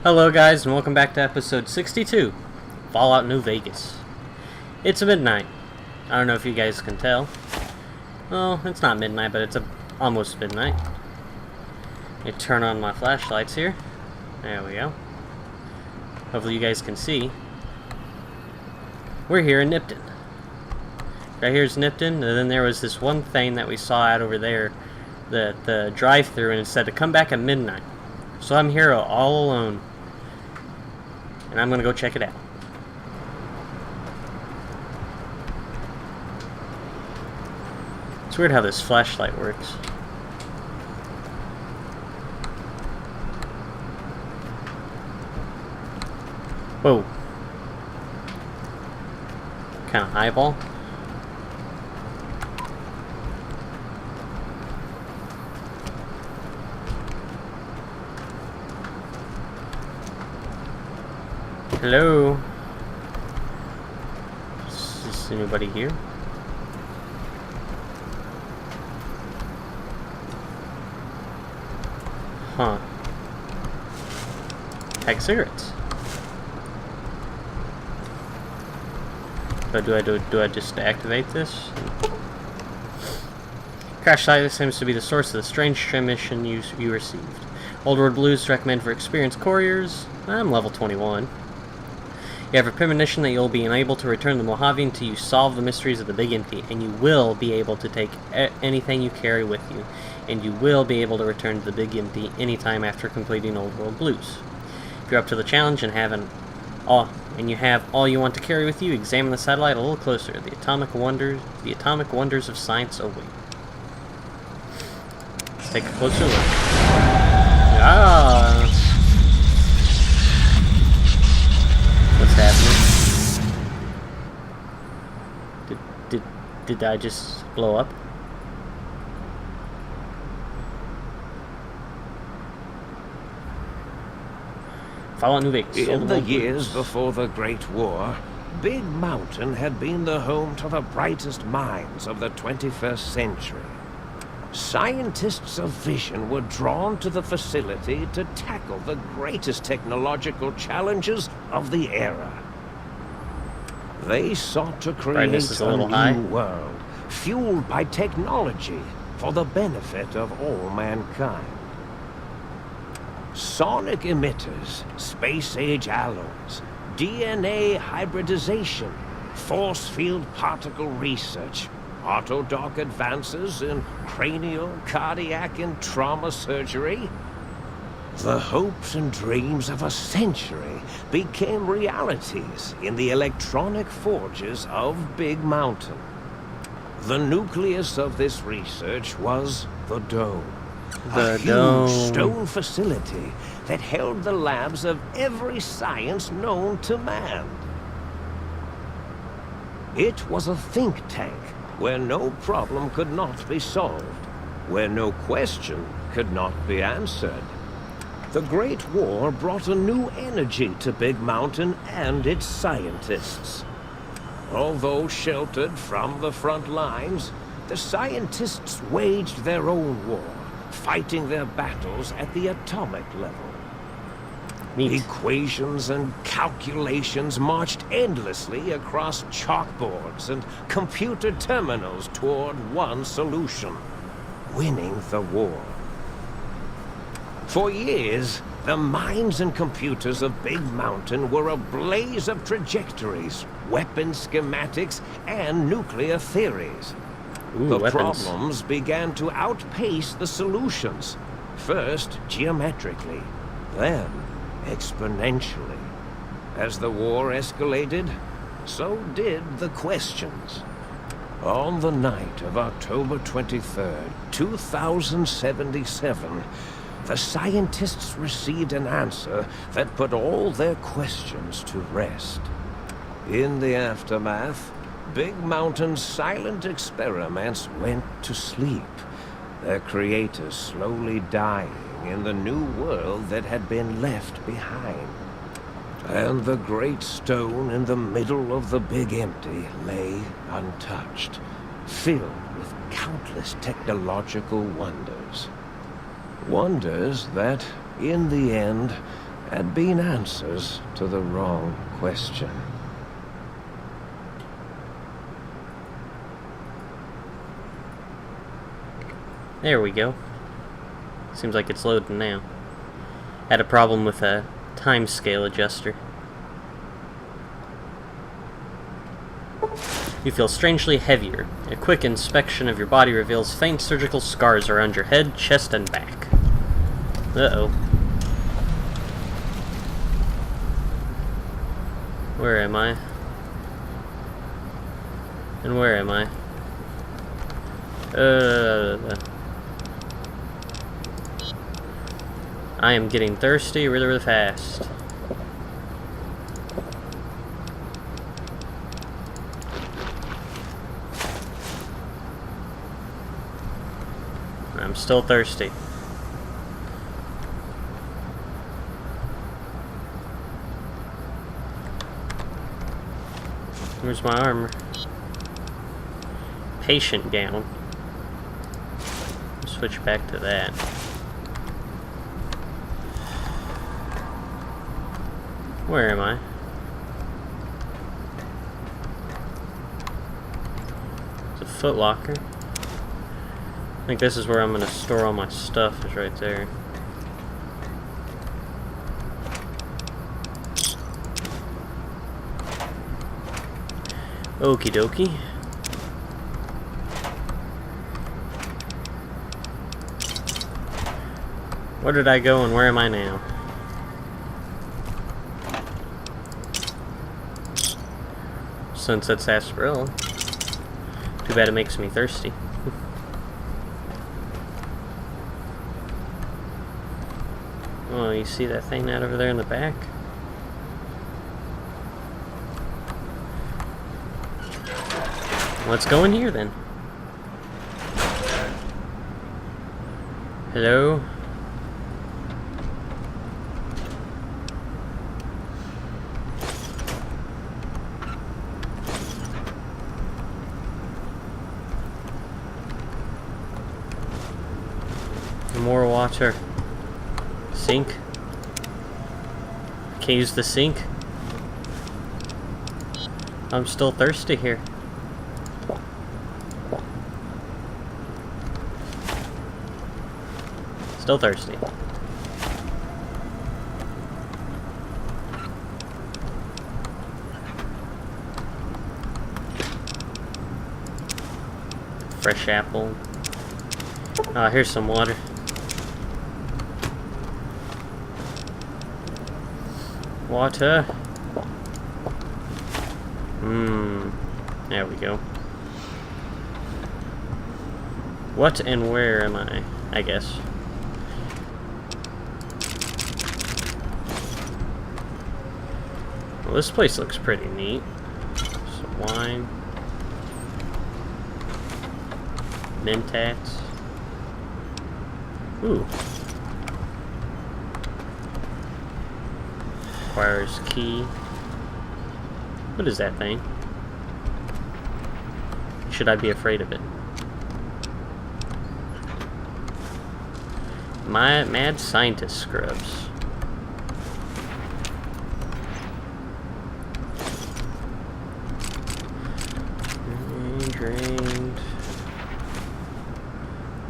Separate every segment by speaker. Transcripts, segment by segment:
Speaker 1: Hello guys, and welcome back to episode 62, Fallout New Vegas. It's midnight. I don't know if you guys can tell. Well, it's not midnight, but it's almost midnight. Let me turn on my flashlights here. There we go. Hopefully you guys can see. We're here in Nipton. Right here's Nipton, and then there was this one thing that we saw out over there, the drive-thru, and it said to come back at midnight. So I'm here all alone. And I'm gonna go check it out. It's weird how this flashlight works. Whoa. Kind of highball. Hello? Is anybody here? Huh. Pack cigarettes. What do I just activate this? Crash site seems to be the source of the strange transmission you received. Old Road Blues recommend for experienced couriers. I'm level 21. You have a premonition that you'll be unable to return to Mojave until you solve the mysteries of the Big Empty, and you will be able to take anything you carry with you, and you will be able to return to the Big Empty anytime after completing Old World Blues. If you're up to the challenge and you have all you want to carry with you, examine the satellite a little closer. The atomic wonders of science await. Let's take a closer look. Ah. What's happening? Did I just blow up? Fallout New Vegas.
Speaker 2: In the years before the Great War, Big Mountain had been the home to the brightest minds of the 21st century. Scientists of vision were drawn to the facility to tackle the greatest technological challenges of the era. They sought to create a new world, fueled by technology for the benefit of all mankind. Sonic emitters, space-age alloys, DNA hybridization, force field particle research, autodoc advances in cranial, cardiac, and trauma surgery. The hopes and dreams of a century became realities in the electronic forges of Big Mountain. The nucleus of this research was the Dome. A huge stone facility that held the labs of every science known to man. It was a think tank where no problem could not be solved, where no question could not be answered. The Great War brought a new energy to Big Mountain and its scientists. Although sheltered from the front lines, the scientists waged their own war, fighting their battles at the atomic level. Neat. Equations and calculations marched endlessly across chalkboards and computer terminals toward one solution: winning the war. For years, the minds and computers of Big Mountain were a blaze of trajectories, weapon schematics, and nuclear theories. The problems began to outpace the solutions, first geometrically, then exponentially. As the war escalated, so did the questions. On the night of October 23rd, 2077, the scientists received an answer that put all their questions to rest. In the aftermath, Big Mountain's silent experiments went to sleep, their creators slowly dying in the new world that had been left behind. And the great stone in the middle of the Big Empty lay untouched, filled with countless technological wonders. Wonders that, in the end, had been answers to the wrong question.
Speaker 1: There we go. Seems like it's loading now. Had a problem with a time scale adjuster. You feel strangely heavier. A quick inspection of your body reveals faint surgical scars around your head, chest, and back. Uh-oh. Where am I? And where am I? I am getting thirsty really, really fast. I'm still thirsty. Where's my armor? Patient gown. Switch back to that. Where am I? It's a Foot Locker. I think this is where I'm gonna store all my stuff, is right there. Okie dokie. Where did I go and where am I now? Sunset Sarsaparilla. Too bad it makes me thirsty. Oh, you see that thing out over there in the back? Let's go in here then. Hello? More water. Sink. Can't use the sink. I'm still thirsty here. Still thirsty. Fresh apple. Here's some water. Water. There we go. What and where am I guess. Well, this place looks pretty neat. Some wine. Mentats. Ooh. Requires key. What is that thing? Should I be afraid of it? My mad scientist scrubs. Drained.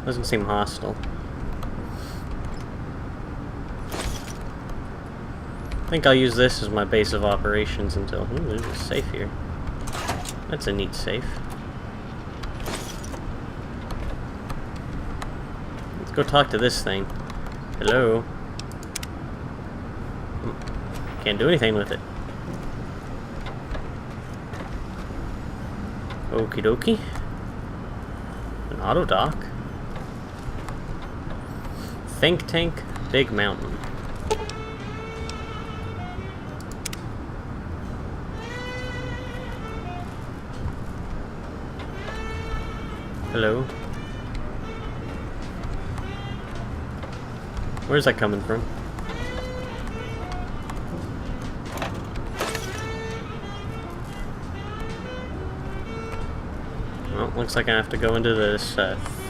Speaker 1: Doesn't seem hostile. I think I'll use this as my base of operations until... Ooh, there's a safe here. That's a neat safe. Let's go talk to this thing. Hello? Can't do anything with it. Okie dokie. An auto dock. Think tank, Big Mountain. Hello? Where's that coming from? Well, looks like I have to go into this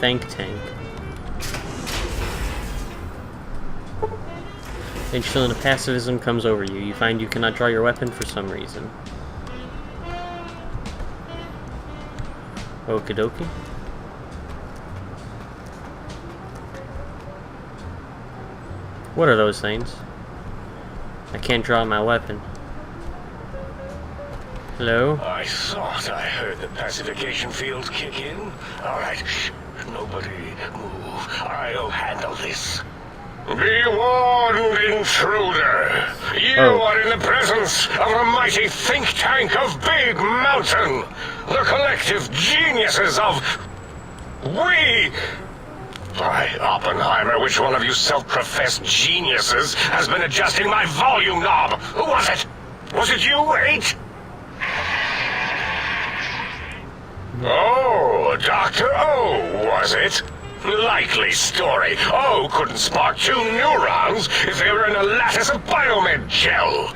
Speaker 1: think tank. Then feeling of pacifism comes over you. You find you cannot draw your weapon for some reason. Okie dokie. What are those things? I can't draw my weapon. Hello?
Speaker 3: I thought I heard the pacification field kick in. Alright, shh. Nobody move. I'll handle this. Be warned, intruder. You are in the presence of a mighty think tank of Big Mountain. The collective geniuses of... We... By Oppenheimer, which one of you self-professed geniuses has been adjusting my volume knob? Who was it? Was it you, 8? Oh, Dr. O, was it? Likely story. O couldn't spark 2 neurons if they were in a lattice of biomed gel.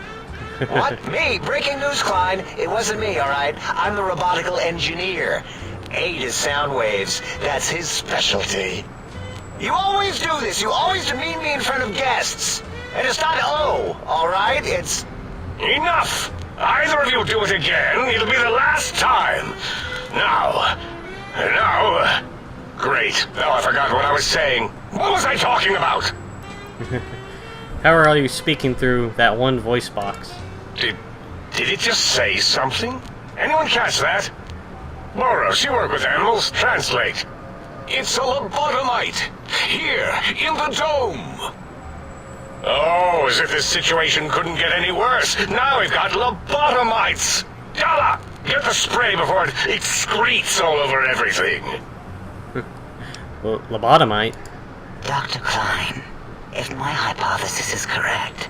Speaker 4: What? Me? Breaking news, Klein. It wasn't me, alright? I'm the robotical engineer. 8 is sound waves. That's his specialty. You always do this. You always demean me in front of guests. And it's not O, alright? It's...
Speaker 3: Enough! Either of you do it again, it'll be the last time. Now... Great. Now I forgot what I was saying. What was I talking about?
Speaker 1: How are you speaking through that one voice box?
Speaker 3: Did it just say something? Anyone catch that? Boros, you work with animals. Translate. It's a lobotomite. Here, in the dome. Oh, as if this situation couldn't get any worse. Now we've got lobotomites. Dalla, get the spray before it excretes all over everything.
Speaker 1: Well, lobotomite?
Speaker 5: Dr. Klein, if my hypothesis is correct,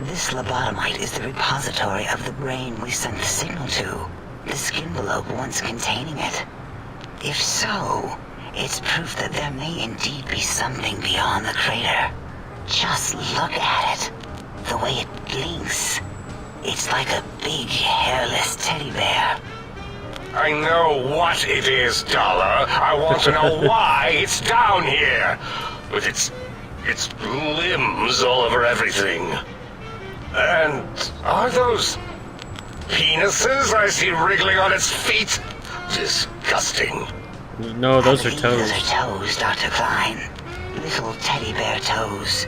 Speaker 5: this lobotomite is the repository of the brain we sent the signal to, the skin envelope once containing it. If so, it's proof that there may indeed be something beyond the crater. Just look at it. The way it blinks. It's like a big, hairless teddy bear.
Speaker 3: I know what it is, Dollar. I want to know why it's down here. With its limbs all over everything. And are those penises I see wriggling on its feet? Disgusting.
Speaker 1: No, those are toes.
Speaker 5: Those are toes, Dr. Klein. Little teddy bear toes.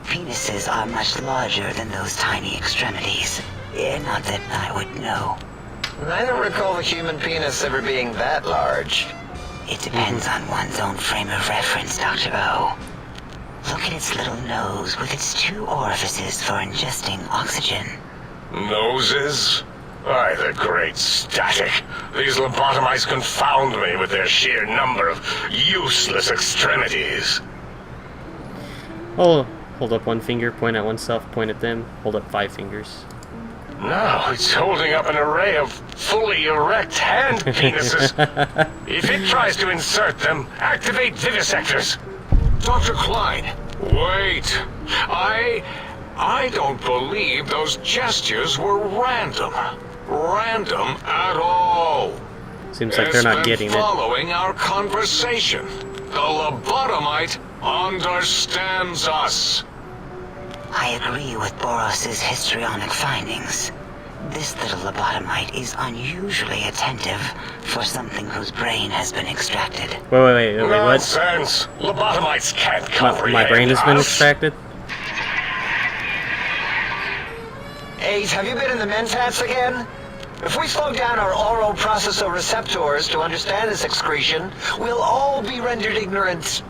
Speaker 5: Penises are much larger than those tiny extremities. Not that I would know.
Speaker 4: I don't recall the human penis ever being that large.
Speaker 5: It depends on one's own frame of reference, Dr. O. Look at its little nose with its 2 orifices for ingesting oxygen.
Speaker 3: Noses? Why, the great static. These lobotomites confound me with their sheer number of useless extremities.
Speaker 1: Oh, hold up one finger, point at oneself, point at them, hold up 5 fingers.
Speaker 3: Now it's holding up an array of fully erect hand penises. If it tries to insert them, activate vivisectors. Dr. Klein, wait. I don't believe those gestures were random. Random at all.
Speaker 1: Seems like they're not getting it.
Speaker 3: Following our conversation. The lobotomite understands us.
Speaker 5: I agree with Boros' histrionic findings. This little lobotomite is unusually attentive for something whose brain has been extracted.
Speaker 1: Wait, what?
Speaker 3: Nonsense. Lobotomites can't comprehend
Speaker 1: My brain has been
Speaker 3: us.
Speaker 1: extracted?
Speaker 4: 8, have you been in the mentats again? If we slow down our oral processoreceptors to understand this excretion, we'll all be rendered ignorant.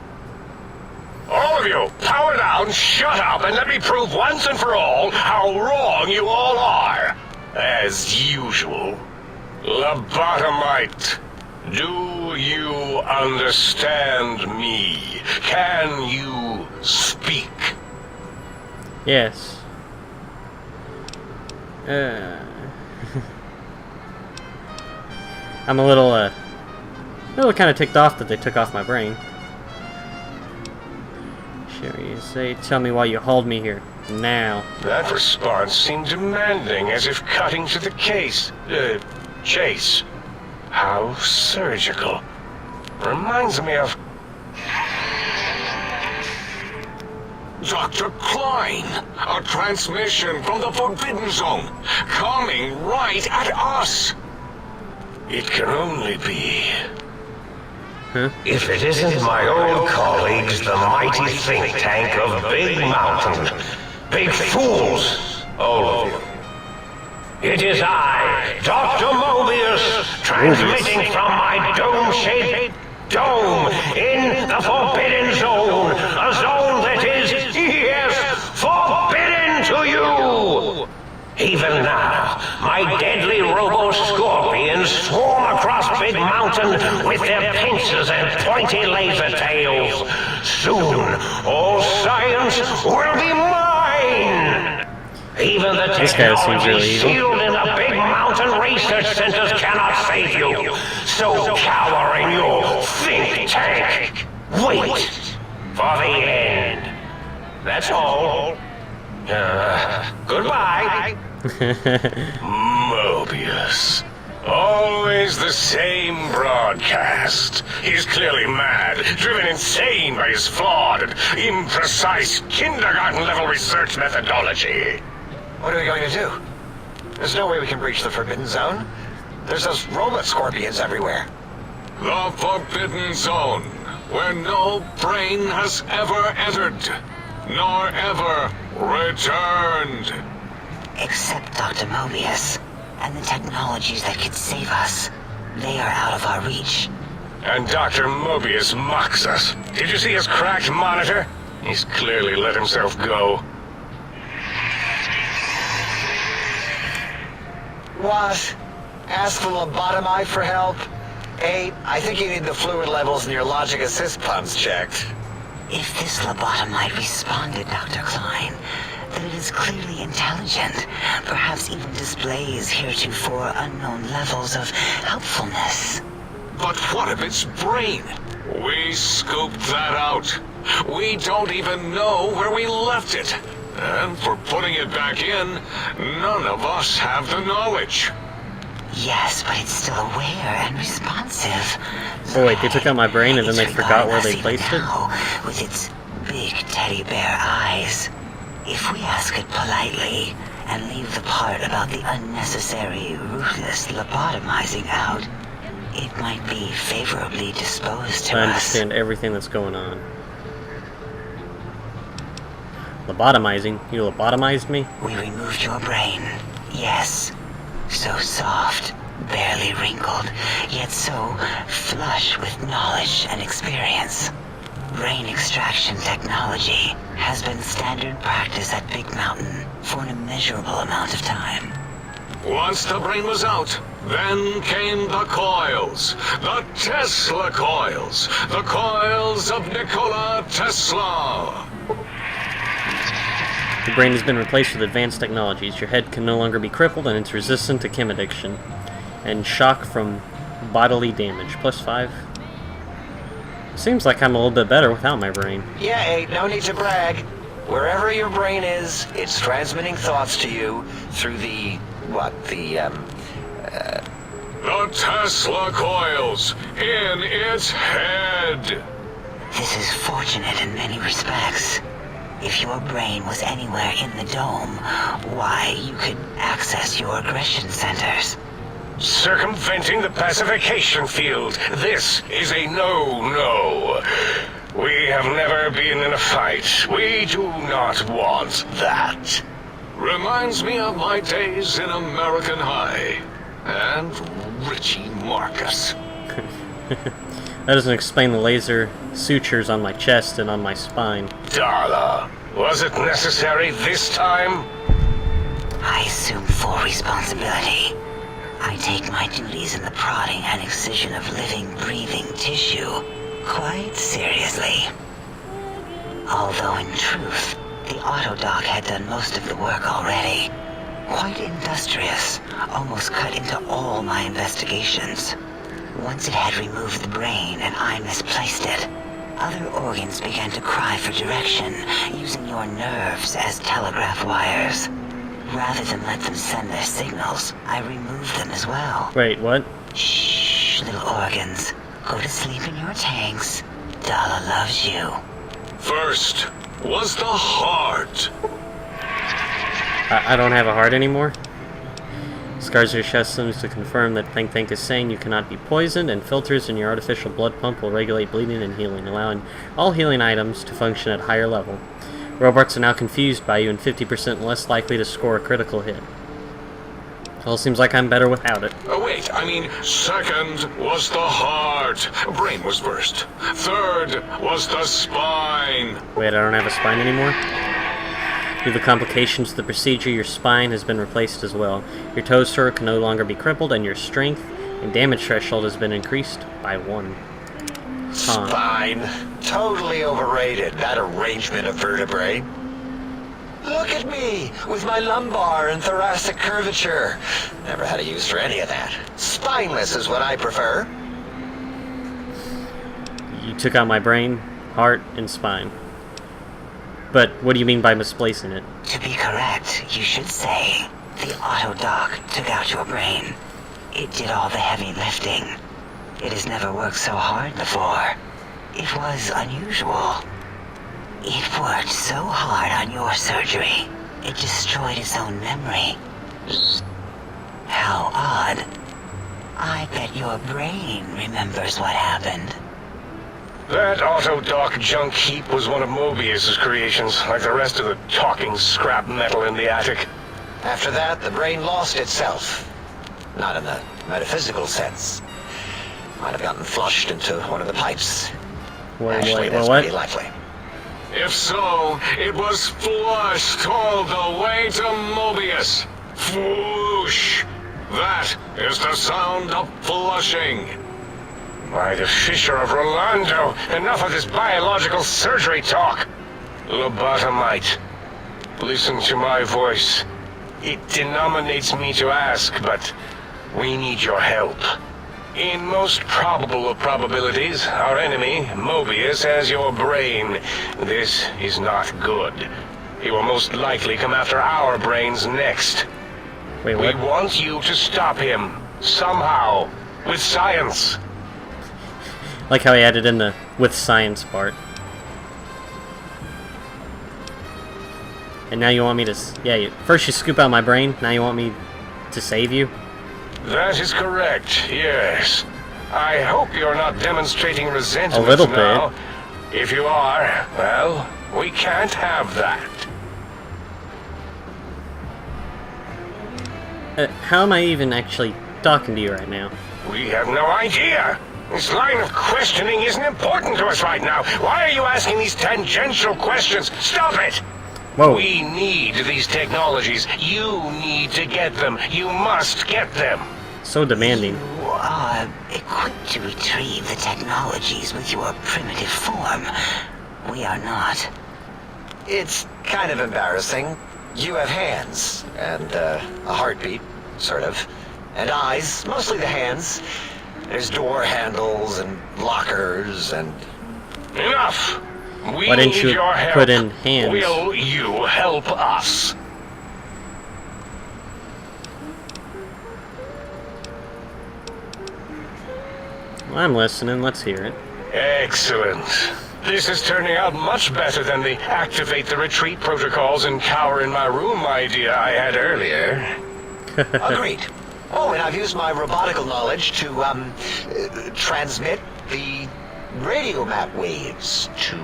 Speaker 3: All of you, power down, shut up, and let me prove once and for all how wrong you all are. As usual. Lobotomite, do you understand me? Can you speak?
Speaker 1: Yes. I'm a little kind of ticked off that they took off my brain. Sure, you say, tell me why you hauled me here. Now.
Speaker 3: That response seemed demanding, as if cutting to the chase. How surgical. Reminds me of... Dr. Klein! A transmission from the Forbidden Zone, coming right at us! It can only be...
Speaker 2: If it isn't my old colleagues, the mighty think tank of Big Mountain. Big fools, all of you. It is I, Dr. Mobius, transmitting from my dome-shaped dome in the Forbidden Zone. A zone that is, yes, forbidden to you! Even now, my deadly robo-scorpions swarm across Big Mountain with their pincers and pointy laser tails. Soon, all science will be mine! Even the technology sealed in the Big Mountain research centers cannot save you. So cower in your think tank. Wait for the end. That's all. Goodbye.
Speaker 3: Mobius. Always the same broadcast. He's clearly mad, driven insane by his flawed and imprecise kindergarten-level research methodology.
Speaker 4: What are we going to do? There's no way we can breach the Forbidden Zone. There's those robot scorpions everywhere.
Speaker 3: The Forbidden Zone, where no brain has ever entered, nor ever returned.
Speaker 5: Except Dr. Mobius, and the technologies that could save us. They are out of our reach.
Speaker 3: And Dr. Mobius mocks us. Did you see his cracked monitor? He's clearly let himself go.
Speaker 4: What? Ask the lobotomite for help? I think you need the fluid levels in your logic assist pumps checked.
Speaker 5: If this lobotomite responded, Dr. Klein, then it is clearly intelligent, perhaps even displays heretofore unknown levels of helpfulness.
Speaker 3: But what of its brain? We scooped that out. We don't even know where we left it. And for putting it back in, none of us have the knowledge.
Speaker 5: Yes, but it's still aware and responsive.
Speaker 1: Oh wait, they took out my brain and then they forgot where they placed it?
Speaker 5: With its big teddy bear eyes. If we ask it politely and leave the part about the unnecessary, ruthless lobotomizing out, it might be favorably disposed to us.
Speaker 1: I understand everything that's going on. Lobotomizing? You lobotomized me?
Speaker 5: We removed your brain. Yes. So soft, barely wrinkled, yet so flush with knowledge and experience. Brain extraction technology has been standard practice at Big Mountain for an immeasurable amount of time.
Speaker 3: Once the brain was out, then came the coils. The Tesla coils. The coils of Nikola Tesla.
Speaker 1: Your brain has been replaced with advanced technologies. Your head can no longer be crippled, and it's resistant to chem addiction and shock from bodily damage. +5. Seems like I'm a little bit better without my brain.
Speaker 4: Yeah, no need to brag. Wherever your brain is, it's transmitting thoughts to you through the
Speaker 3: Tesla coils in its head.
Speaker 5: This is fortunate in many respects. If your brain was anywhere in the dome, why, you could access your aggression centers.
Speaker 3: Circumventing the pacification field. This is a no-no. We have never been in a fight. We do not want that. Reminds me of my days in American High. And Richie Marcus.
Speaker 1: That doesn't explain the laser sutures on my chest and on my spine.
Speaker 3: Darla, was it necessary this time?
Speaker 5: I assume full responsibility. I take my duties in the prodding and excision of living, breathing tissue quite seriously. Although in truth, the Autodoc had done most of the work already. Quite industrious, almost cut into all my investigations. Once it had removed the brain and I misplaced it, other organs began to cry for direction, using your nerves as telegraph wires. Rather than let them send their signals, I removed them as well.
Speaker 1: Wait, what?
Speaker 5: Shh, little organs. Go to sleep in your tanks. Dala loves you.
Speaker 3: First, was the heart.
Speaker 1: I don't have a heart anymore. Scars your chest seems to confirm that Think is saying you cannot be poisoned, and filters in your artificial blood pump will regulate bleeding and healing, allowing all healing items to function at higher level. Robots are now confused by you and 50% less likely to score a critical hit. Well, it seems like I'm better without it.
Speaker 3: Oh, wait, I mean, second was the heart. Brain was first. Third was the spine.
Speaker 1: Wait, I don't have a spine anymore? Due to the complications of the procedure, your spine has been replaced as well. Your toe stroke can no longer be crippled, and your strength and damage threshold has been increased by 1.
Speaker 4: Spine. Totally overrated, that arrangement of vertebrae. Look at me, with my lumbar and thoracic curvature. Never had a use for any of that. Spineless is what I prefer.
Speaker 1: You took out my brain, heart, and spine. But what do you mean by misplacing it?
Speaker 5: To be correct, you should say, the auto dock took out your brain. It did all the heavy lifting. It has never worked so hard before. It was unusual. It worked so hard on your surgery, it destroyed its own memory. How odd. I bet your brain remembers what happened.
Speaker 3: That auto-dock junk heap was one of Mobius's creations, like the rest of the talking scrap metal in the attic.
Speaker 4: After that, the brain lost itself. Not in the metaphysical sense. Might have gotten flushed into one of the pipes. Actually, that's
Speaker 1: what?
Speaker 4: pretty likely.
Speaker 3: If so, it was flushed all the way to Mobius. Flush! That is the sound of flushing. By the Fisher of Rolando, enough of this biological surgery talk. Lobotomite, listen to my voice. It denominates me to ask, but we need your help. In most probable of probabilities, our enemy, Mobius, has your brain. This is not good. He will most likely come after our brains next.
Speaker 1: Wait, what?
Speaker 3: We want you to stop him, somehow, with science.
Speaker 1: Like how he added in the with science part. And now you want me to... first you scoop out my brain, now you want me to save you?
Speaker 3: That is correct, yes. I hope you're not demonstrating resentment
Speaker 1: A little
Speaker 3: now.
Speaker 1: bit.
Speaker 3: If you are, well, we can't have that.
Speaker 1: How am I even actually talking to you right now?
Speaker 3: We have no idea. This line of questioning isn't important to us right now. Why are you asking these tangential questions? Stop it!
Speaker 1: Whoa.
Speaker 3: We need these technologies. You need to get them. You must get them.
Speaker 1: So demanding.
Speaker 5: You are equipped to retrieve the technologies with your primitive form. We are not.
Speaker 4: It's kind of embarrassing. You have hands, and a heartbeat, sort of. And eyes, mostly the hands. There's door handles and lockers and...
Speaker 3: Enough! We
Speaker 1: Why didn't
Speaker 3: need
Speaker 1: you
Speaker 3: your help.
Speaker 1: put in hands?
Speaker 3: Will you help us?
Speaker 1: Well, I'm listening, let's hear it.
Speaker 3: Excellent. This is turning out much better than the activate the retreat protocols and cower in my room idea I had earlier.
Speaker 4: Agreed. Oh, and I've used my robotical knowledge to, transmit the radio map waves to...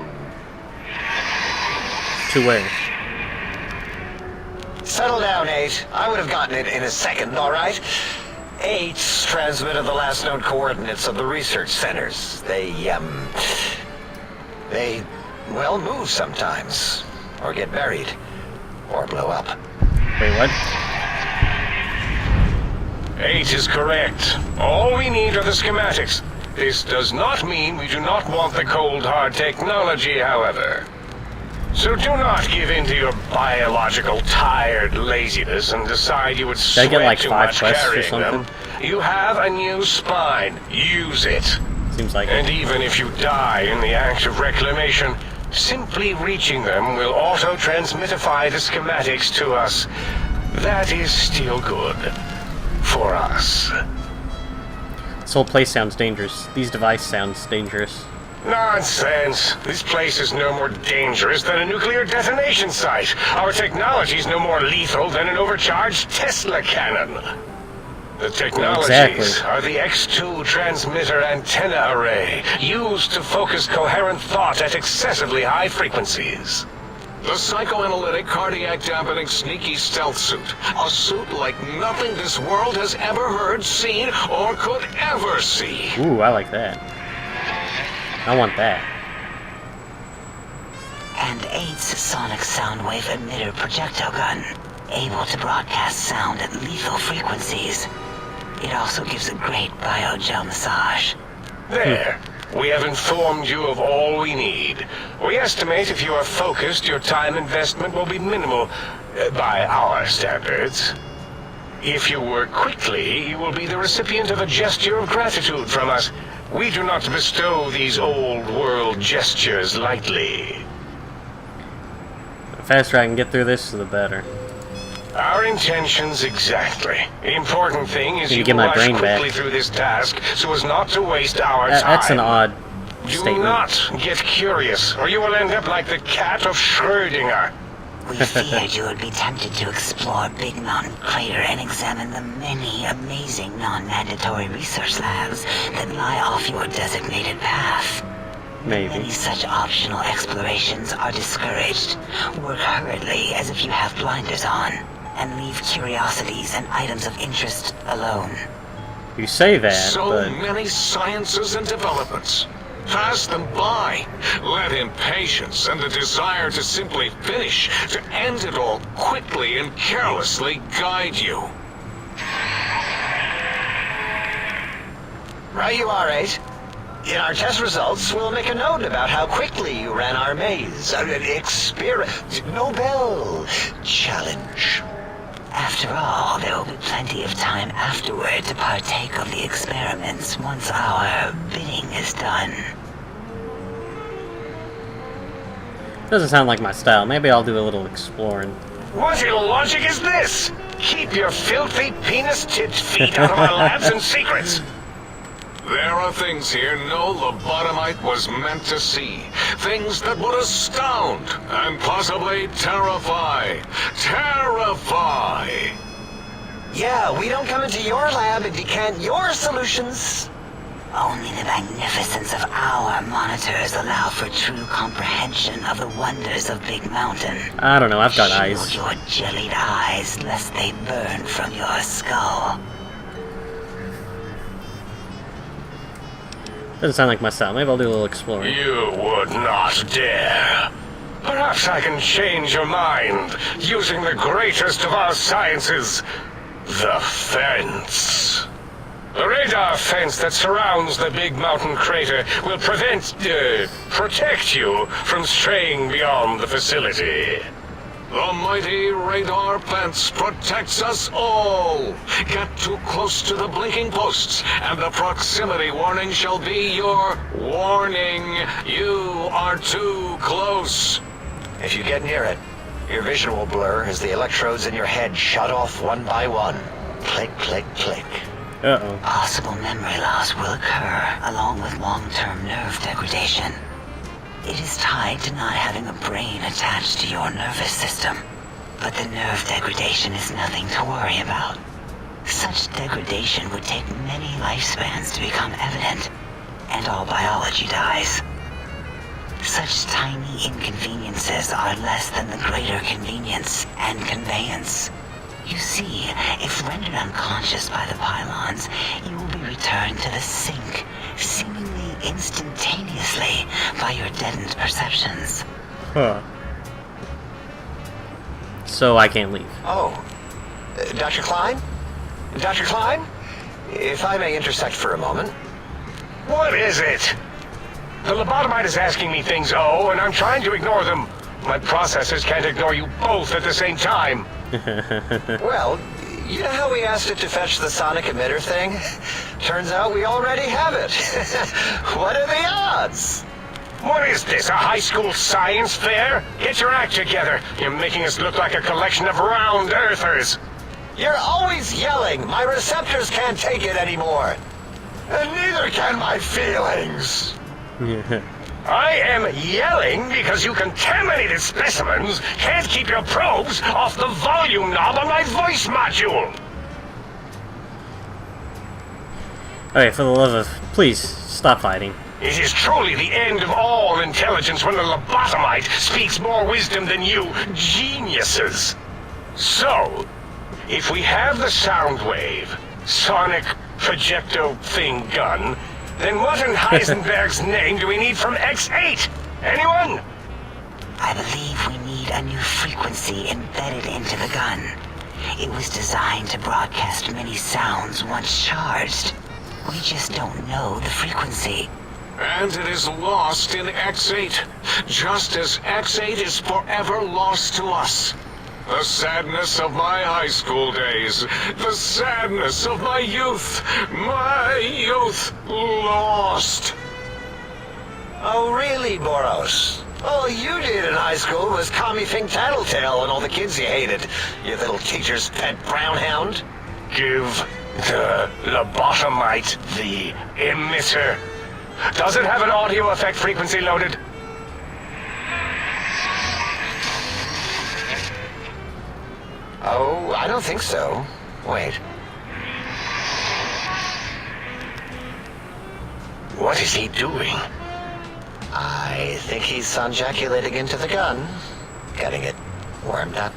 Speaker 1: To where?
Speaker 4: Settle down, 8. I would have gotten it in a second, all right? 8's transmitted the last known coordinates of the research centers. They, well, move sometimes. Or get buried. Or blow up.
Speaker 1: Wait, what?
Speaker 3: 8 is correct. All we need are the schematics. This does not mean we do not want the cold hard technology, however. So do not give in to your biological tired laziness and decide you would
Speaker 1: Did I
Speaker 3: sweat
Speaker 1: get like
Speaker 3: too
Speaker 1: 5
Speaker 3: much
Speaker 1: quests or
Speaker 3: carrying them.
Speaker 1: something?
Speaker 3: You have a new spine. Use it.
Speaker 1: Seems like
Speaker 3: And
Speaker 1: it.
Speaker 3: even if you die in the act of reclamation, simply reaching them will auto-transmitify the schematics to us. That is still good. For us.
Speaker 1: This whole place sounds dangerous. These devices sounds dangerous.
Speaker 3: Nonsense. This place is no more dangerous than a nuclear detonation site. Our technology's no more lethal than an overcharged Tesla cannon. The technologies are the X2 transmitter antenna array, used to focus coherent thought at excessively high frequencies.
Speaker 6: The psychoanalytic, cardiac dampening, sneaky stealth suit. A suit like nothing this world has ever heard, seen, or could ever see.
Speaker 1: Ooh, I like that. I want that.
Speaker 5: And 8's sonic soundwave emitter projectile gun, able to broadcast sound at lethal frequencies. It also gives a great biogel massage.
Speaker 3: There. We have informed you of all we need. We estimate if you are focused, your time investment will be minimal, by our standards. If you work quickly, you will be the recipient of a gesture of gratitude from us. We do not bestow these old-world gestures lightly.
Speaker 1: The faster I can get through this, the better.
Speaker 3: Our intentions exactly. The important thing is you
Speaker 1: get my
Speaker 3: rush
Speaker 1: brain
Speaker 3: quickly
Speaker 1: back.
Speaker 3: through this task so as not to waste our time.
Speaker 1: That's an odd
Speaker 3: Do
Speaker 1: statement.
Speaker 3: not get curious, or you will end up like the cat of Schrödinger.
Speaker 5: We feared you would be tempted to explore Big Mountain Crater and examine the many amazing non-mandatory research labs that lie off your designated path.
Speaker 1: Maybe.
Speaker 5: Many such optional explorations are discouraged. Work hurriedly as if you have blinders on, and leave curiosities and items of interest alone.
Speaker 1: You say that,
Speaker 6: So
Speaker 1: but
Speaker 6: many sciences and developments. Pass them by. Let impatience and the desire to simply finish, to end it all quickly and carelessly guide you.
Speaker 4: Right you are, 8. In our test results, we'll make a note about how quickly you ran our maze. Nobel challenge.
Speaker 5: After all, there will be plenty of time afterward to partake of the experiments once our bidding is done.
Speaker 1: doesn't sound like my style. Maybe I'll do a little exploring.
Speaker 3: What illogic is this? Keep your filthy penis-tipped feet out of our labs and secrets.
Speaker 6: There are things here no lobotomite was meant to see. Things that would astound and possibly terrify. Terrify!
Speaker 4: Yeah, we don't come into your lab and decant your solutions.
Speaker 5: Only the magnificence of our monitors allow for true comprehension of the wonders of Big Mountain.
Speaker 1: I don't know, I've got
Speaker 5: Shield
Speaker 1: eyes.
Speaker 5: your jellied eyes lest they burn from your skull.
Speaker 1: Doesn't sound like my style. Maybe I'll do a little exploring.
Speaker 3: You would not dare. Perhaps I can change your mind using the greatest of our sciences, the fence. The radar fence that surrounds the Big Mountain Crater will protect you from straying beyond the facility.
Speaker 6: The mighty radar fence protects us all. Get too close to the blinking posts, and the proximity warning shall be your warning. You are too close.
Speaker 4: If you get near it, your vision will blur as the electrodes in your head shut off one by one. Click, click, click.
Speaker 1: Uh-oh.
Speaker 5: Possible memory loss will occur, along with long-term nerve degradation. It is tied to not having a brain attached to your nervous system. But the nerve degradation is nothing to worry about. Such degradation would take many lifespans to become evident, and all biology dies. Such tiny inconveniences are less than the greater convenience and conveyance. You see, if rendered unconscious by the pylons, you will be returned to the sink, seemingly instantaneously by your deadened perceptions.
Speaker 1: Huh. So I can't leave.
Speaker 4: Oh, Dr. Klein? Dr. Klein? If I may intersect for a moment.
Speaker 3: What is it? The lobotomite is asking me things, and I'm trying to ignore them. My processors can't ignore you both at the same time.
Speaker 4: Well, you know how we asked it to fetch the sonic emitter thing? Turns out we already have it. What are the odds?
Speaker 3: What is this, a high school science fair? Get your act together. You're making us look like a collection of round earthers.
Speaker 4: You're always yelling. My receptors can't take it anymore. And neither can my feelings.
Speaker 3: I am yelling because you contaminated specimens can't keep your probes off the volume knob on my voice module.
Speaker 1: Okay, for the love of... Please, stop fighting.
Speaker 3: It is truly the end of all intelligence when the lobotomite speaks more wisdom than you geniuses. So, if we have the sound wave, sonic projecto thing gun, then what in Heisenberg's name do we need from X8? Anyone?
Speaker 5: I believe we need a new frequency embedded into the gun. It was designed to broadcast many sounds once charged. We just don't know the frequency.
Speaker 6: And it is lost in X8, just as X8 is forever lost to us. The sadness of my high school days, the sadness of my youth lost.
Speaker 4: Oh, really, Boros? All you did in high school was call me Fink Tattletale and all the kids you hated, you little teacher's pet brown hound.
Speaker 3: Give the lobotomite the emitter. Does it have an audio effect frequency loaded?
Speaker 4: Oh, I don't think so. Wait.
Speaker 3: What is he doing?
Speaker 4: I think he's sonjaculating into the gun. Getting it warmed up.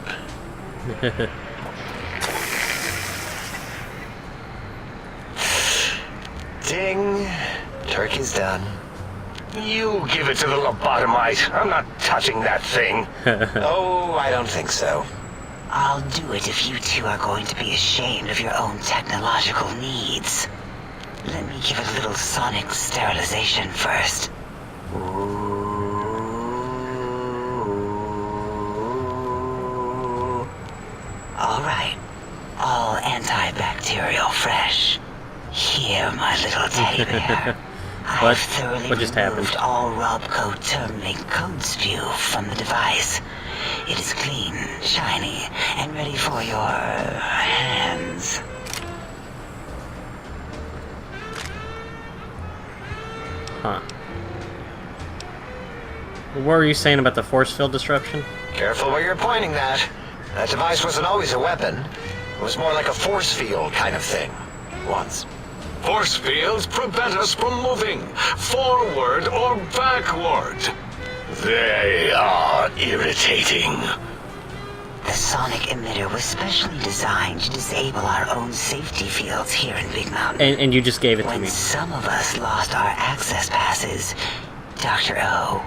Speaker 4: Ding. Turkey's done.
Speaker 3: You give it to the lobotomite. I'm not touching that thing.
Speaker 4: Oh, I don't think so.
Speaker 5: I'll do it if you two are going to be ashamed of your own technological needs. Let me give a little sonic sterilization first. Alright. All antibacterial fresh. Here, my little teddy bear.
Speaker 1: What?
Speaker 5: I've thoroughly
Speaker 1: What just
Speaker 5: removed
Speaker 1: happened?
Speaker 5: all Robco terminate code spew from the device. It is clean, shiny, and ready for your hands.
Speaker 1: Huh. What were you saying about the force field disruption?
Speaker 4: Careful where you're pointing that. That device wasn't always a weapon. It was more like a force field kind of thing. Once.
Speaker 6: Force fields prevent us from moving forward or backward.
Speaker 3: They are irritating.
Speaker 5: The sonic emitter was specially designed to disable our own safety fields here in Big Mountain.
Speaker 1: And you just gave it to
Speaker 5: When
Speaker 1: me.
Speaker 5: some of us lost our access passes, Dr. O.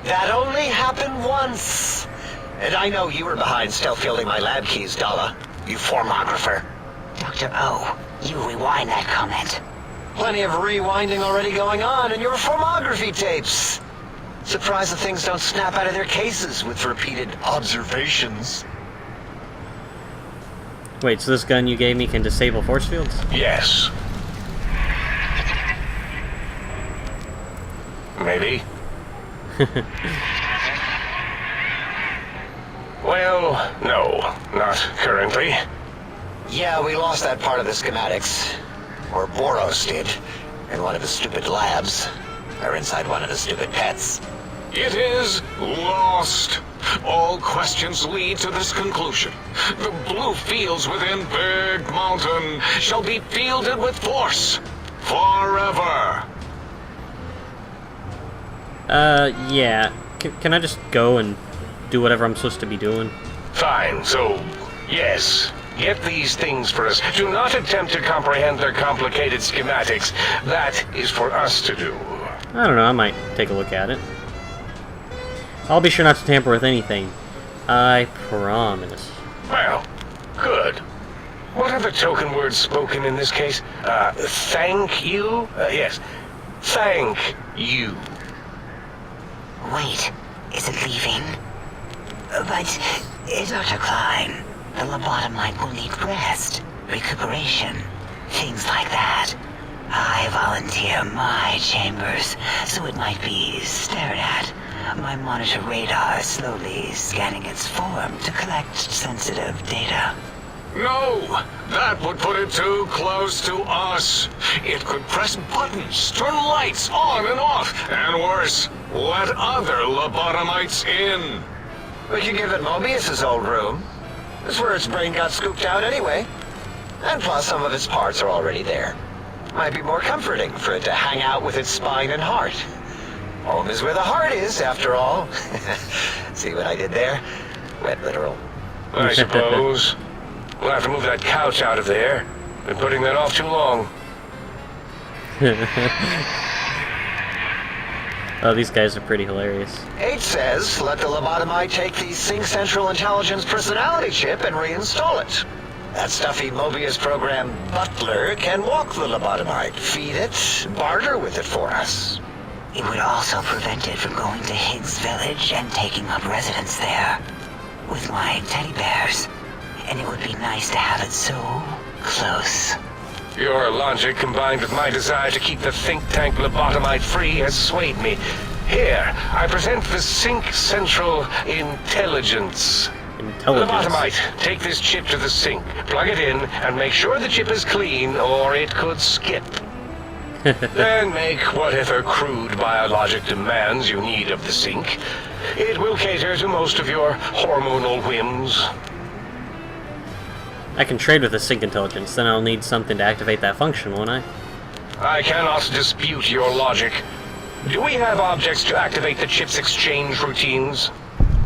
Speaker 4: That only happened once. And I know you were behind stealth fielding my lab keys, Dala. You formographer.
Speaker 5: Dr. O, you rewind that comment.
Speaker 4: Plenty of rewinding already going on in your formography tapes. Surprised the things don't snap out of their cases with repeated observations.
Speaker 1: Wait, so this gun you gave me can disable force fields?
Speaker 3: Yes. Maybe. Well, no, not currently.
Speaker 4: Yeah, we lost that part of the schematics. Or Boros did. In one of his stupid labs. Or inside one of his stupid pets.
Speaker 6: It is lost. All questions lead to this conclusion. The blue fields within Big Mountain shall be fielded with force. Forever.
Speaker 1: Yeah. Can I just go and do whatever I'm supposed to be doing?
Speaker 3: Fine, so, yes. Get these things for us. Do not attempt to comprehend their complicated schematics. That is for us to do.
Speaker 1: I don't know, I might take a look at it. I'll be sure not to tamper with anything. I promise.
Speaker 3: Well, good. What are the token words spoken in this case? Thank you? Yes. Thank you.
Speaker 5: Wait, is it leaving? But, Dr. Klein, the lobotomite will need rest, recuperation, things like that. I volunteer my chambers, so it might be stared at. My monitor radar slowly scanning its form to collect sensitive data.
Speaker 6: No, that would put it too close to us. It could press buttons, turn lights on and off, and worse, let other lobotomites in.
Speaker 4: We could give it Mobius's old room. That's where its brain got scooped out anyway. And plus, some of its parts are already there. Might be more comforting for it to hang out with its spine and heart. Home is where the heart is, after all. See what I did there? Went literal.
Speaker 3: I suppose. We'll have to move that couch out of there. Been putting that off too long.
Speaker 1: Oh, these guys are pretty hilarious.
Speaker 4: 8 says, let the lobotomite take the Sync Central Intelligence personality chip and reinstall it. That stuffy Mobius program butler can walk the lobotomite, feed it, barter with it for us.
Speaker 5: It would also prevent it from going to Higgs Village and taking up residence there with my teddy bears. And it would be nice to have it so close.
Speaker 3: Your logic combined with my desire to keep the think tank lobotomite free has swayed me. Here, I present the Sync Central Intelligence. Lobotomite, take this chip to the sink, plug it in, and make sure the chip is clean, or it could skip. Then make whatever crude biologic demands you need of the sink. It will cater to most of your hormonal whims.
Speaker 1: I can trade with the Sync Intelligence, then I'll need something to activate that function, won't I?
Speaker 3: I cannot dispute your logic. Do we have objects to activate the chip's exchange routines?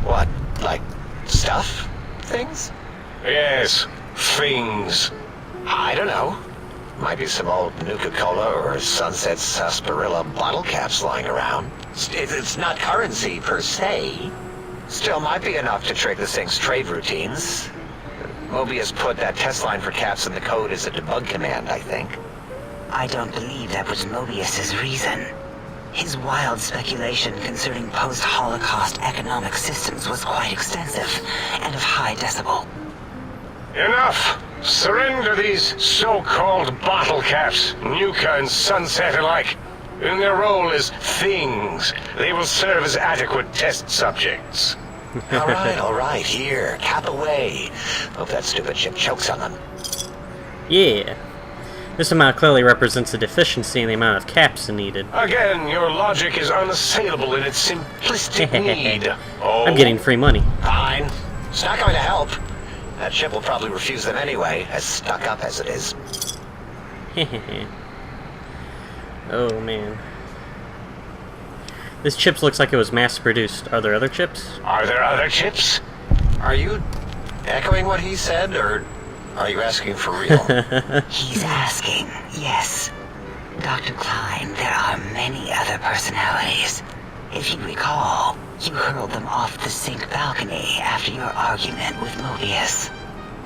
Speaker 4: What, like stuff? Things?
Speaker 3: Yes, things.
Speaker 4: I don't know. Might be some old Nuka-Cola or Sunset Sarsaparilla bottle caps lying around. It's not currency per se. Still might be enough to trick the Sync's trade routines. Mobius put that test line for caps in the code as a debug command, I think.
Speaker 5: I don't believe that was Mobius's reason. His wild speculation concerning post-Holocaust economic systems was quite extensive and of high decibel.
Speaker 3: Enough! Surrender these so-called bottle caps, Nuka and Sunset alike. In their role as things, they will serve as adequate test subjects.
Speaker 4: All right, here, cap away. Hope that stupid chip chokes on them.
Speaker 1: Yeah. This amount clearly represents a deficiency in the amount of caps needed.
Speaker 3: Again, your logic is unassailable in its simplistic need. Oh,
Speaker 1: I'm getting free money.
Speaker 4: Fine. It's not going to help. That chip will probably refuse them anyway, as stuck up as it is.
Speaker 1: Oh, man. This chip looks like it was mass-produced. Are there other chips?
Speaker 3: Are there other chips?
Speaker 4: Are you echoing what he said, or are you asking for real?
Speaker 5: He's asking, yes. Dr. Klein, there are many other personalities. If you recall, you hurled them off the Sync balcony after your argument with Mobius.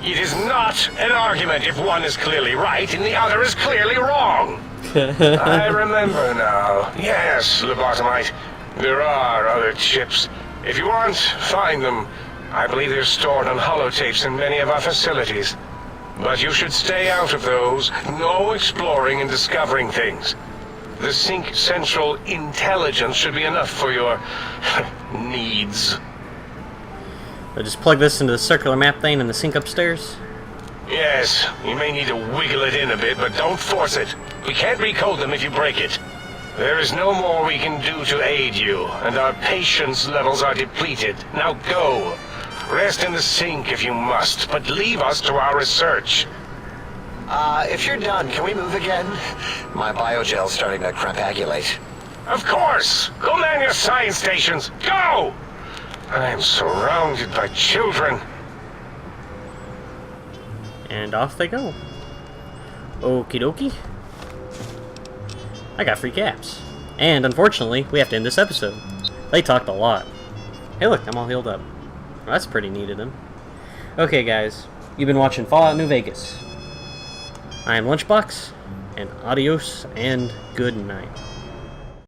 Speaker 3: It is not an argument if one is clearly right and the other is clearly wrong. I remember now. Yes, lobotomite. There are other chips. If you want, find them. I believe they're stored on holotapes in many of our facilities. But you should stay out of those. No exploring and discovering things. The Sync Central Intelligence should be enough for your needs.
Speaker 1: I'll just plug this into the circular map thing in the sink upstairs.
Speaker 3: Yes, you may need to wiggle it in a bit, but don't force it. We can't recode them if you break it. There is no more we can do to aid you, and our patience levels are depleted. Now go. Rest in the sink if you must, but leave us to our research.
Speaker 4: If you're done, can we move again? My biogel's starting to crepagulate.
Speaker 3: Of course! Go man your science stations! Go! I am surrounded by children.
Speaker 1: And off they go. Okie dokie. I got free caps. And unfortunately, we have to end this episode. They talked a lot. Hey look, I'm all healed up. Well, that's pretty neat of them. Okay guys, you've been watching Fallout New Vegas. I am Lunchbox, and adios and good night.